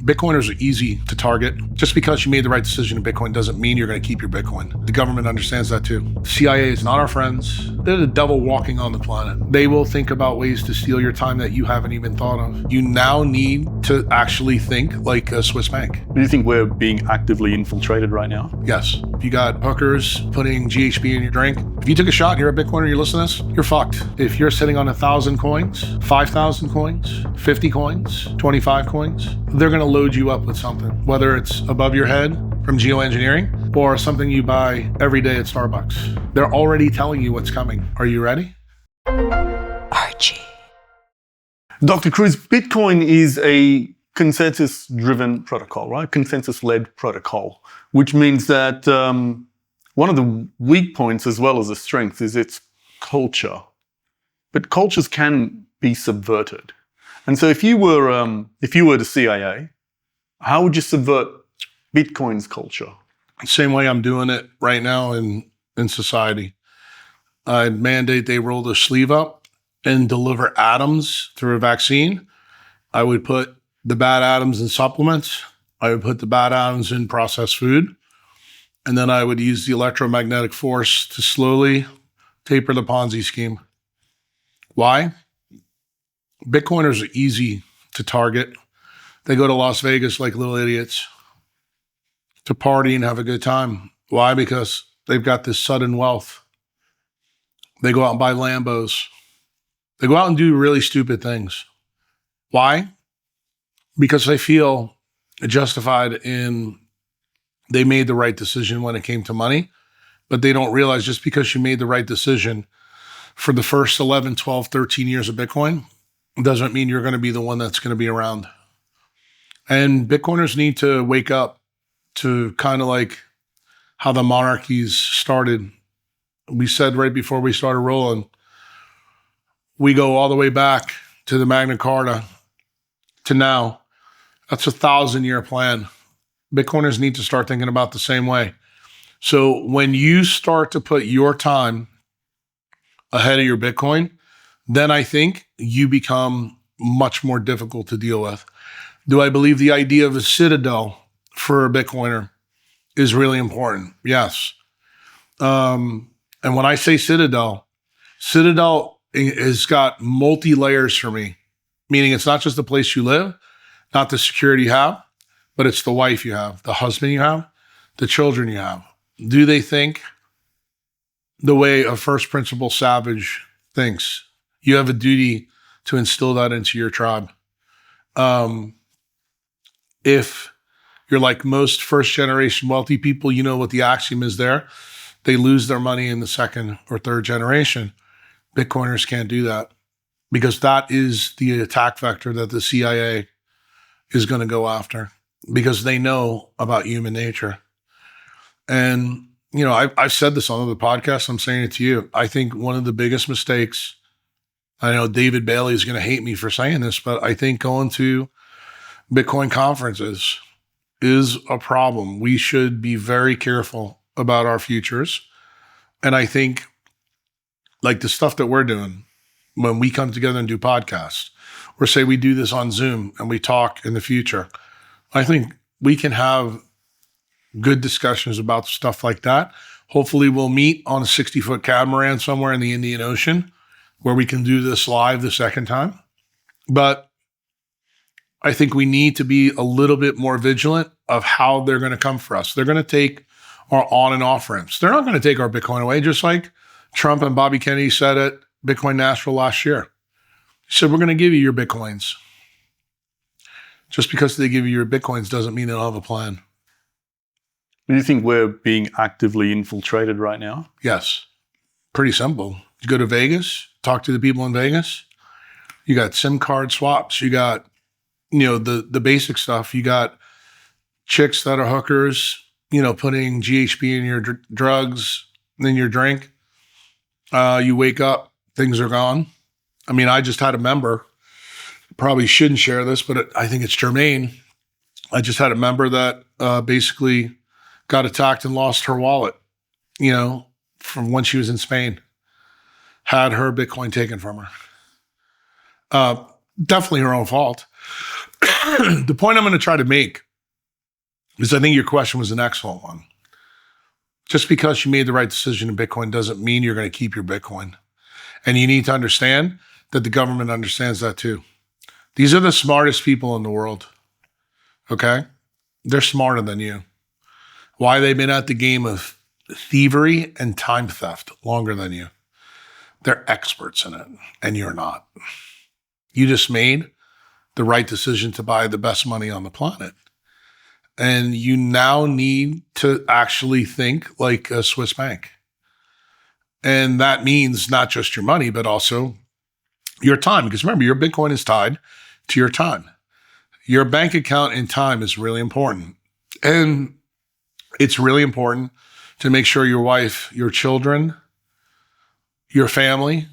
Bitcoiners are easy to target. Just because you made the right decision in Bitcoin doesn't mean you're going to keep your Bitcoin. The government understands that too. CIA is not our friends. They're the devil walking on the planet. They will think about ways to steal your time that you haven't even thought of. You now need to actually think like a Swiss bank. Do you think we're being actively infiltrated right now? Yes. If you got hookers putting GHB in your drink, if you took a shot and you're a Bitcoiner, you're listening to this, you're fucked. If you're sitting on 1,000 coins, 5,000 coins, 50 coins, 25 coins, they're going to load you up with something, whether it's above your head from geoengineering or something you buy every day at Starbucks. They're already telling you what's coming. Are you ready? Archie. Dr. Kruse, Bitcoin is a consensus-driven protocol, right? Consensus-led protocol, which means that one of the weak points as well as a strength is its culture. But cultures can be subverted. And so if you were the CIA, how would you subvert Bitcoin's culture? Same way I'm doing it right now in society. I'd mandate they roll their sleeve up and deliver atoms through a vaccine. I would put the bad atoms in supplements. I would put the bad atoms in processed food. And then I would use the electromagnetic force to slowly taper the Ponzi scheme. Why? Bitcoiners are easy to target. They go to Las Vegas like little idiots to party and have a good time. Why? Because they've got this sudden wealth. They go out and buy Lambos. They go out and do really stupid things. Why? Because they feel justified in they made the right decision when it came to money, but they don't realize just because you made the right decision for the first 11, 12, 13 years of Bitcoin doesn't mean you're going to be the one that's going to be around. And Bitcoiners need to wake up to kind of like how the monarchies started. We said right before we started rolling, we go all the way back to the Magna Carta to now. That's a 1,000-year plan. Bitcoiners need to start thinking about the same way. So when you start to put your time ahead of your Bitcoin, then I think you become much more difficult to deal with. Do I believe the idea of a citadel for a Bitcoiner is really important? Yes. And when I say citadel has got multi-layers for me, meaning it's not just the place you live, not the security you have, but it's the wife you have, the husband you have, the children you have. Do they think the way a first principle savage thinks? You have a duty to instill that into your tribe. If you're like most first generation wealthy people, you know what the axiom is there. They lose their money in the second or third generation. Bitcoiners can't do that because that is the attack vector that the CIA is going to go after because they know about human nature. And, you know, I've said this on other podcasts. I'm saying it to you. I think one of the biggest mistakes, I know David Bailey is going to hate me for saying this, but I think going to Bitcoin conferences is a problem. We should be very careful about our futures. And I think like the stuff that we're doing when we come together and do podcasts, or say we do this on Zoom and we talk in the future, I think we can have good discussions about stuff like that. Hopefully we'll meet on a 60-foot catamaran somewhere in the Indian Ocean where we can do this live the second time. But I think we need to be a little bit more vigilant of how they're going to come for us. They're going to take our on and off ramps. They're not going to take our Bitcoin away, just like Trump and Bobby Kennedy said at Bitcoin Nashville last year. He said, we're going to give you your Bitcoins. Just because they give you your Bitcoins doesn't mean they'll have a plan. Do you think we're being actively infiltrated right now? Yes. Pretty simple. You go to Vegas, talk to the people in Vegas. You got SIM card swaps. You got, you know, the basic stuff. You got chicks that are hookers, you know, putting GHB in your drugs, in your drink. You wake up, things are gone. I mean, I just had a member, probably shouldn't share this, but I think it's germane. I just had a member that basically got attacked and lost her wallet, you know, from when she was in Spain. Had her Bitcoin taken from her. Definitely her own fault. The point I'm going to try to make is I think your question was an excellent one. Just because you made the right decision in Bitcoin doesn't mean you're going to keep your Bitcoin. And you need to understand that the government understands that too. These are the smartest people in the world. Okay? They're smarter than you. Why? They've been at the game of thievery and time theft longer than you. They're experts in it, and you're not. You just made the right decision to buy the best money on the planet. And you now need to actually think like a Swiss bank. And that means not just your money, but also your time. Because remember, your Bitcoin is tied to your time. Your bank account and time is really important. And it's really important to make sure your wife, your children, your family,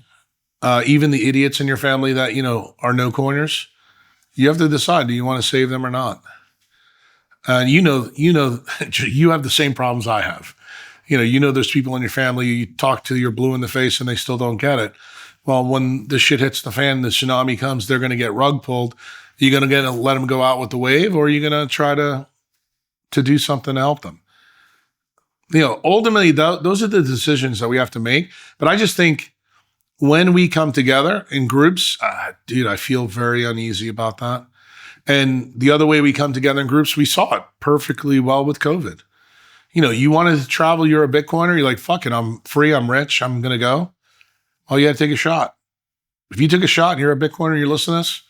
even the idiots in your family that, are no coiners, you have to decide, do you want to save them or not? And you have the same problems I have. There's people in your family, you talk to, you're blue in the face and they still don't get it. Well, when the shit hits the fan, the tsunami comes, they're going to get rug pulled. Are you going to let them go out with the wave, or are you going to try to do something to help them? Ultimately, those are the decisions that we have to make. But I just think when we come together in groups, dude, I feel very uneasy about that. And the other way we come together in groups, we saw it perfectly well with COVID. You wanted to travel, you're a Bitcoiner, you're like, fuck it, I'm free, I'm rich, I'm going to go. Well, you got to take a shot. If you took a shot and you're a Bitcoiner, you're listening to this,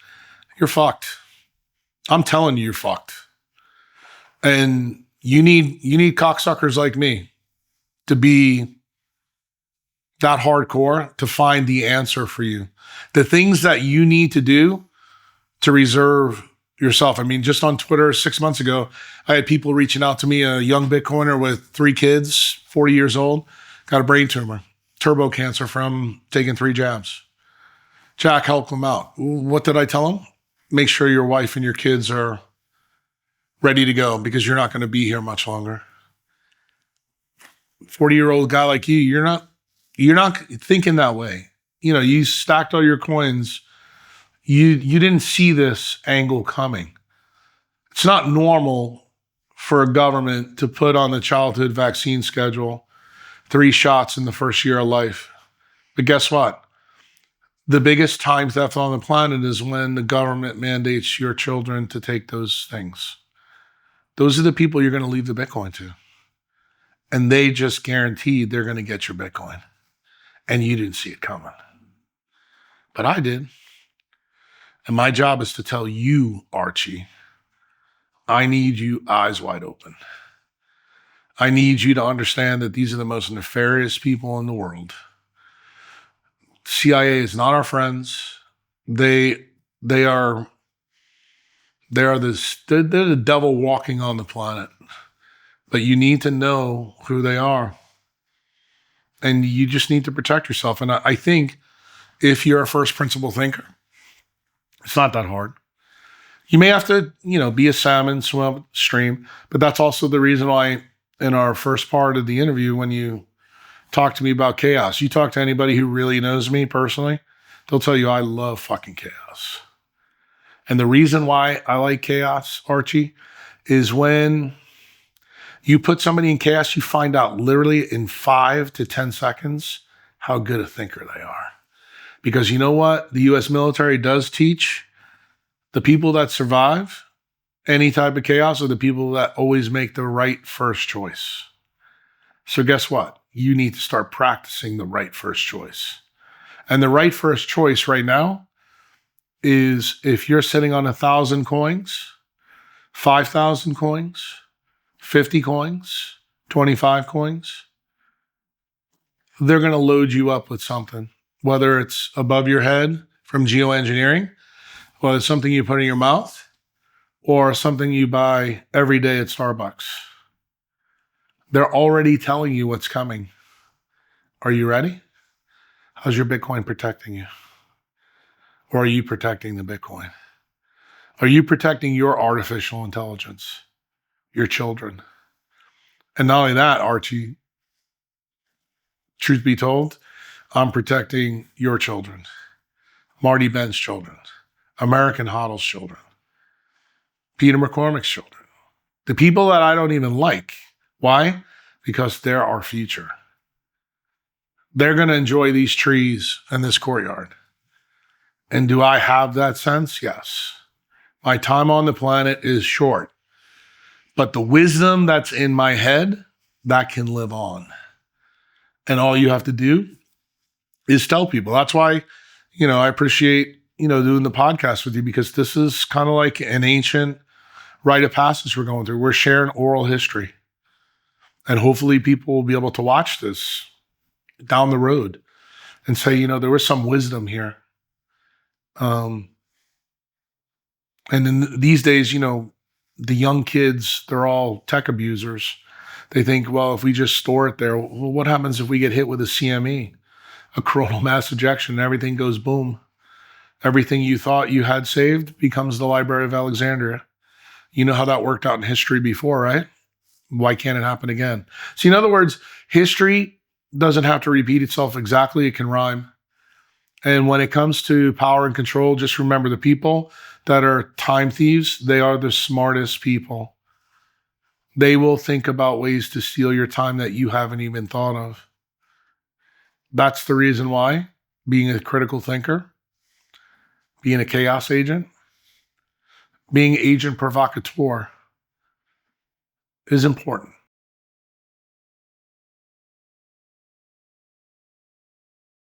you're fucked. I'm telling you, you're fucked. And you need cocksuckers like me to be that hardcore to find the answer for you. The things that you need to do to reserve yourself. I mean, just on Twitter 6 months ago, I had people reaching out to me, a young Bitcoiner with 3 kids, 40 years old, got a brain tumor, turbo cancer from taking 3 jabs. Jack helped him out. What did I tell him? Make sure your wife and your kids are ready to go because you're not going to be here much longer. 40-year-old guy like you're not thinking that way. You stacked all your coins. You didn't see this angle coming. It's not normal for a government to put on the childhood vaccine schedule 3 shots in the first year of life. But guess what? The biggest time theft on the planet is when the government mandates your children to take those things. Those are the people you're going to leave the Bitcoin to. And they just guaranteed they're going to get your Bitcoin. And you didn't see it coming. But I did. And my job is to tell you, Archie, I need you eyes wide open. I need you to understand that these are the most nefarious people in the world. CIA is not our friends. They're the devil walking on the planet. But you need to know who they are. And you just need to protect yourself. And I think if you're a first principle thinker, it's not that hard. You may have to, be a salmon, swim upstream, but that's also the reason why in our first part of the interview, when you talk to me about chaos, you talk to anybody who really knows me personally, they'll tell you I love fucking chaos. And the reason why I like chaos, Archie, is when you put somebody in chaos, you find out literally in 5 to 10 seconds how good a thinker they are. Because you know what? The U.S. military does teach the people that survive any type of chaos are the people that always make the right first choice. So guess what? You need to start practicing the right first choice. And the right first choice right now is if you're sitting on 1,000 coins, 5,000 coins, 50 coins, 25 coins, they're going to load you up with something, whether it's above your head from geoengineering, whether it's something you put in your mouth, or something you buy every day at Starbucks. They're already telling you what's coming. Are you ready? How's your Bitcoin protecting you? Or are you protecting the Bitcoin? Are you protecting your artificial intelligence, your children? And not only that, Archie, truth be told, I'm protecting your children, Marty Ben's children, American HODL's children. Peter McCormick's children. The people that I don't even like. Why? Because they're our future. They're going to enjoy these trees and this courtyard. And do I have that sense? Yes. My time on the planet is short. But the wisdom that's in my head, that can live on. And all you have to do is tell people. That's why, I appreciate, doing the podcast with you, because this is kind of like an ancient rite of passage we're going through. We're sharing oral history. And hopefully people will be able to watch this down the road and say, there was some wisdom here. And in these days, the young kids, they're all tech abusers. They think, well, if we just store it there, well, what happens if we get hit with a CME, a coronal mass ejection, and everything goes boom? Everything you thought you had saved becomes the Library of Alexandria. You know how that worked out in history before, right? Why can't it happen again? So in other words, history doesn't have to repeat itself exactly. It can rhyme. And when it comes to power and control, just remember the people that are time thieves, they are the smartest people. They will think about ways to steal your time that you haven't even thought of. That's the reason why being a critical thinker, being a chaos agent, being agent provocateur is important.